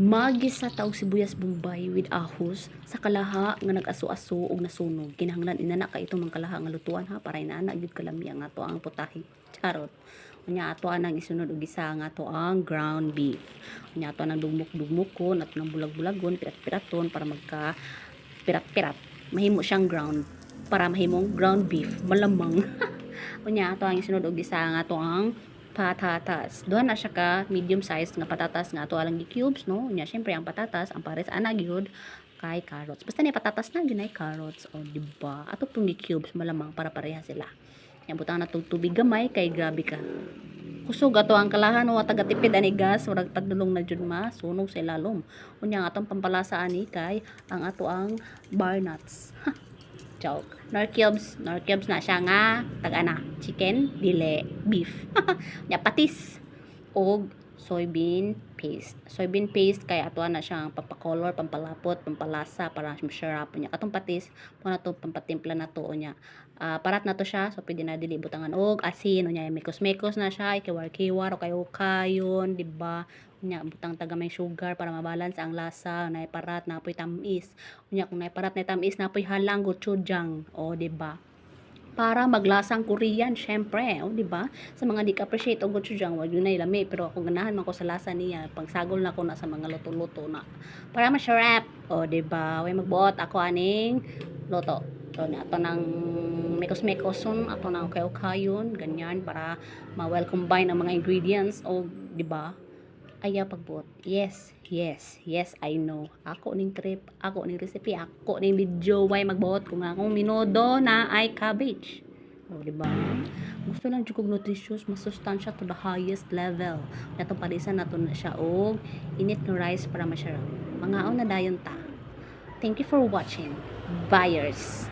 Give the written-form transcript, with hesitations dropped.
Magisa taog sibuyas bombay with ahos sa kalaha nga nag-aso-aso og nasunog. Kinahanglan inana ka ito mang kalaha nga lutuan ha para inana gyud kalami ang ato ang putahe. Charot. Unya ato anang isunod og isa nga ato ang ground beef. Unya ato nang dugmok-dugmokon at nang bulag-bulagon, pirat-piraton para magka pirat-pirat. Mahimo siyang ground para mahimong ground beef malamang. Unya ato ang isunod og isa nga ato ang patatas. Doon na siya ka medium size nga patatas nga ato alang gi-cubes no. Nya syempre ang patatas ang pares ana gyud kay carrots. Basta ni patatas na gyud ay carrots o di ba? Ato pong gi-cubes malamang para pareha sila. Nya butang na tubig gamay kay grabe ka. Kusog ato ang kalahan o tagatipid ani gas murag padulong na jud sunog sa ilalom. Unya nga atong pampalasa ani kay ang ato ang bar nuts. Joke. Nor cubes na siya nga tag-ana, chicken, dili, beef. Nya patis og soybean paste. Soybean paste kay ato na siya ang pampakolor, pampalapot, pampalasa para masarap nya. Katong patis mo na to pampatimpla na to nya. Parat na to siya so pwede na dili butangan og asin nya mekos-mekos na siya kiwar-kiwar o kayo-kayon, di ba? Nya butang taga may sugar para mabalance ang lasa na parat na apoy tamis unya kung parat na tamis na apoy halang gochujang o di ba para maglasang Korean syempre o di ba sa mga di ka appreciate og gochujang wag yun ay lami pero ako ganahan man ko sa lasa niya pagsagol na ko na sa mga luto-luto na para masarap o di ba way magbuot ako aning luto so ato nang mekos-mekoson ato nang kayo-kayon ganyan para ma-well combine ang mga ingredients o di ba ayaw pagbuot. Yes, I know. Ako ning trip, ako ning recipe, ako ning video way magbuot kung akong minudo na ay cabbage. O, di ba? Gusto lang jud kog nutritious, masustansya to the highest level. Natong palisan nato na siya og init no rice para masarap. Mangaon na dayon ta. Thank you for watching. Buyers.